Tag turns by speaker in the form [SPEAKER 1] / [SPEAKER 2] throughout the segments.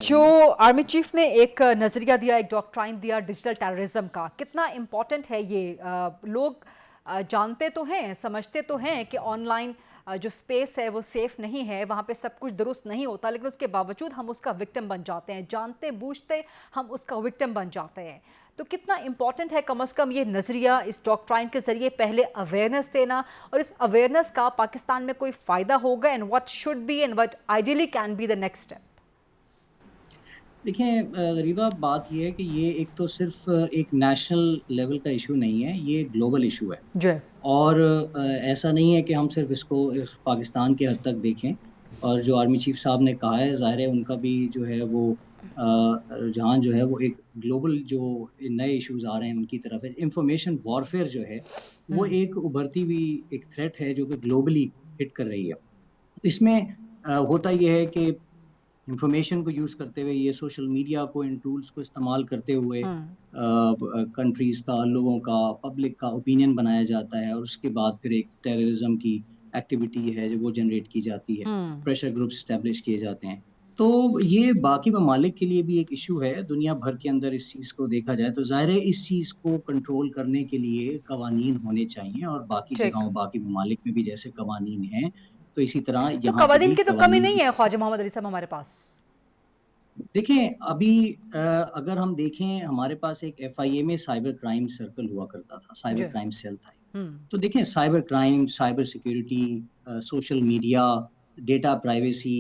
[SPEAKER 1] जो army chief ने एक नज़रिया दिया, एक डॉक्ट्राइन दिया डिजिटल टेररिज्म का, कितना इम्पोर्टेंट है ये? लोग जानते तो हैं, समझते तो हैं कि ऑनलाइन जो स्पेस है वो सेफ नहीं है, वहाँ पे सब कुछ दुरुस्त नहीं होता, लेकिन उसके बावजूद हम उसका विक्टिम बन जाते हैं, जानते बूझते हम उसका विक्टिम बन जाते हैं। तो कितना इम्पॉर्टेंट है कम से कम ये नज़रिया, इस डॉक्ट्राइन के ज़रिए पहले अवेयरनेस देना, और इस अवेयरनेस का पाकिस्तान में कोई फ़ायदा होगा, and what should be and what ideally can be the next step?
[SPEAKER 2] देखिए रीवा, बात ये है कि ये एक तो सिर्फ एक नेशनल लेवल का इशू नहीं है, ये ग्लोबल इशू है।
[SPEAKER 1] जी।
[SPEAKER 2] और ऐसा नहीं है कि हम सिर्फ इसको इस पाकिस्तान के हद तक देखें। और जो आर्मी चीफ साहब ने कहा है, ज़ाहिर है उनका भी जो है वो रुझान जो है वो एक ग्लोबल जो नए इश्यूज आ रहे हैं उनकी तरफ है। इंफॉर्मेशन वॉरफेयर जो है वो
[SPEAKER 1] हम्म।
[SPEAKER 2] एक उभरती हुई एक थ्रेट है जो कि ग्लोबली हिट कर रही है। इसमें होता ये है कि इंफॉर्मेशन को यूज़ करते हुए, ये सोशल मीडिया को, इन टूल्स को इस्तेमाल करते हुए
[SPEAKER 1] हम्म।
[SPEAKER 2] कंट्रीज़ का, लोगों का, पब्लिक का ओपिनियन बनाया जाता है और उसके बाद फिर एक टेररिज्म की एक्टिविटी है जो वो जनरेट की जाती है,
[SPEAKER 1] हम्म।
[SPEAKER 2] प्रेशर ग्रुप्स एस्टेब्लिश किए जाते हैं। तो ये बाकी ममालिक के लिए भी एक इशू है, दुनिया भर के अंदर इस चीज़ को देखा जाए तो ज़ाहिर है इस चीज़ को कंट्रोल करने के लिए कवानीन होने चाहिए और बाकी
[SPEAKER 1] ठीक।
[SPEAKER 2] जगहों, बाकी ममालिक में भी जैसे कवानीन हैं, तो इसी तरह
[SPEAKER 1] तो
[SPEAKER 2] यहाँ पे
[SPEAKER 1] कवानीन
[SPEAKER 2] भी
[SPEAKER 1] की तो कमी
[SPEAKER 2] कवानीन
[SPEAKER 1] नहीं
[SPEAKER 2] की।
[SPEAKER 1] है ख्वाजा मोहम्मद अली साहब हमारे पास।
[SPEAKER 2] देखिए, अभी अगर हम देखें, हमारे पास एक एफआईए में साइबर क्राइम सर्कल हुआ करता था, साइबर
[SPEAKER 1] जी।
[SPEAKER 2] क्राइम सेल था।
[SPEAKER 1] हम्म।
[SPEAKER 2] तो देखें, cyber crime, cyber security, social media, data privacy,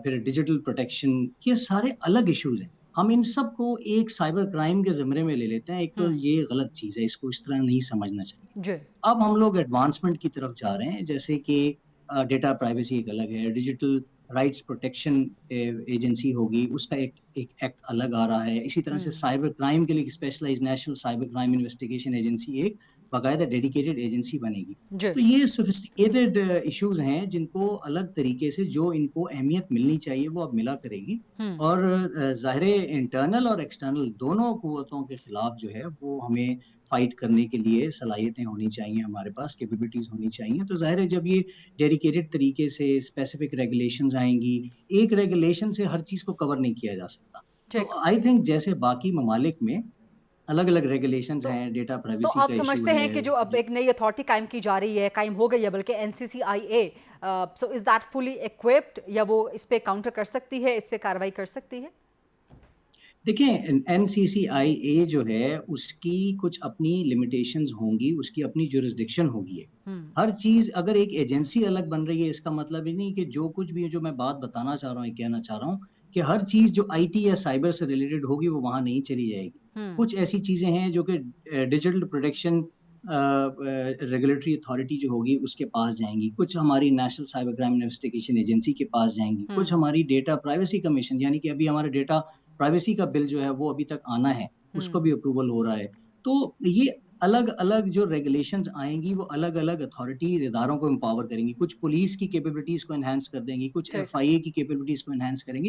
[SPEAKER 2] फिर डिजिटल प्रोटेक्शन, ये सारे अलग इश्यूज़ हैं। हम इन सबको एक साइबर क्राइम के ज़िम्रे में ले लेते हैं, एक तो
[SPEAKER 1] हम्म।
[SPEAKER 2] ये गलत चीज़ है, इसको इस तरह नहीं समझना चाहिए।
[SPEAKER 1] जी।
[SPEAKER 2] अब हम लोग एडवांसमेंट की तरफ जा रहे हैं, जैसे कि डेटा प्राइवेसी एक अलग है, डिजिटल राइट्स प्रोटेक्शन एजेंसी होगी, उसका एक एक एक्ट अलग आ रहा है। इसी तरह से
[SPEAKER 1] हम्म।
[SPEAKER 2] साइबर क्राइम के लिए एक specialised national cyber crime investigation agency, एक बाकायदा डेडिकेटेड एजेंसी बनेगी।
[SPEAKER 1] जी।
[SPEAKER 2] तो ये सोफिस्टिकेटेड इश्यूज़ हैं, जिनको अलग तरीके से जो इनको अहमियत मिलनी चाहिए, वो अब मिला करेगी।
[SPEAKER 1] हम्म।
[SPEAKER 2] और ज़ाहिर है इंटरनल और एक्सटर्नल दोनों कुव्वतों के खिलाफ जो है, वो हमें फाइट करने के लिए सलाहियतें होनी चाहिए, हमारे पास कैपेबिलिटीज़ होनी चाहिए। तो ज़ाहिर है जब ये डेडिकेटेड तरीके से स्पेसिफिक रेगुलेशंस आएँगी, एक रेगुलेशन से हर चीज़ को कवर नहीं किया जा सकता। तो
[SPEAKER 1] ठीक।
[SPEAKER 2] आई थिंक जैसे बाकी ममालिक में अलग-अलग रेगुलेशंस
[SPEAKER 1] तो
[SPEAKER 2] हैं, डेटा
[SPEAKER 1] तो
[SPEAKER 2] प्राइवेसी
[SPEAKER 1] आप
[SPEAKER 2] का इश्यू
[SPEAKER 1] समझते हैं
[SPEAKER 2] है।
[SPEAKER 1] कि जो अब
[SPEAKER 2] जी।
[SPEAKER 1] एक नई अथॉरिटी कायम की जा रही है, कायम हो गई है बल्कि, NCCIA, so is that fully equipped, या वो इस पे काउंटर कर सकती है, इस पे कार्रवाई कर सकती है?
[SPEAKER 2] देखिए, एनसीसीआईए जो है, उसकी कुछ अपनी लिमिटेशंस होंगी, उसकी अपनी ज्यूरिसडिक्शन होगी एक।
[SPEAKER 1] हम्म।
[SPEAKER 2] हर चीज़, अगर एक एजेंसी अलग बन रही है, इसका मतलब ये नहीं कि जो कुछ भी जो मैं बात बताना चाह रहा हूँ, ये कहना चाह रहा हूँ कि हर चीज़ जो आईटी या साइबर से रिलेटेड होगी, वो वहाँ नहीं चली जाएगी।
[SPEAKER 1] हम्म।
[SPEAKER 2] कुछ ऐसी चीज़ें हैं जो कि डिजिटल प्रोटेक्शन रेगुलेटरी अथॉरिटी जो होगी, उसके पास जाएँगी। कुछ हमारी national cyber crime investigation agency के पास जाएँगी। कुछ
[SPEAKER 1] हम्म।
[SPEAKER 2] हमारी डेटा प्राइवेसी कमीशन, यानी कि अभी हमारा डेटा प्राइवेसी का बिल जो है वो अभी तक आना है, उसको
[SPEAKER 1] हम्म।
[SPEAKER 2] भी अप्रूवल हो रहा है। तो ये अलग-अलग जो रेगुलेशंस आएँगी, वो अलग-अलग अथॉरिटीज़, इदारों को एम्पावर करेंगी। कुछ पुलिस की कैपेबिलिटीज़ को एनहांस कर देंगी, कुछ
[SPEAKER 1] ठीक।
[SPEAKER 2] एफआईए की कैपेबिलिटीज़ को एनहांस करेंगी।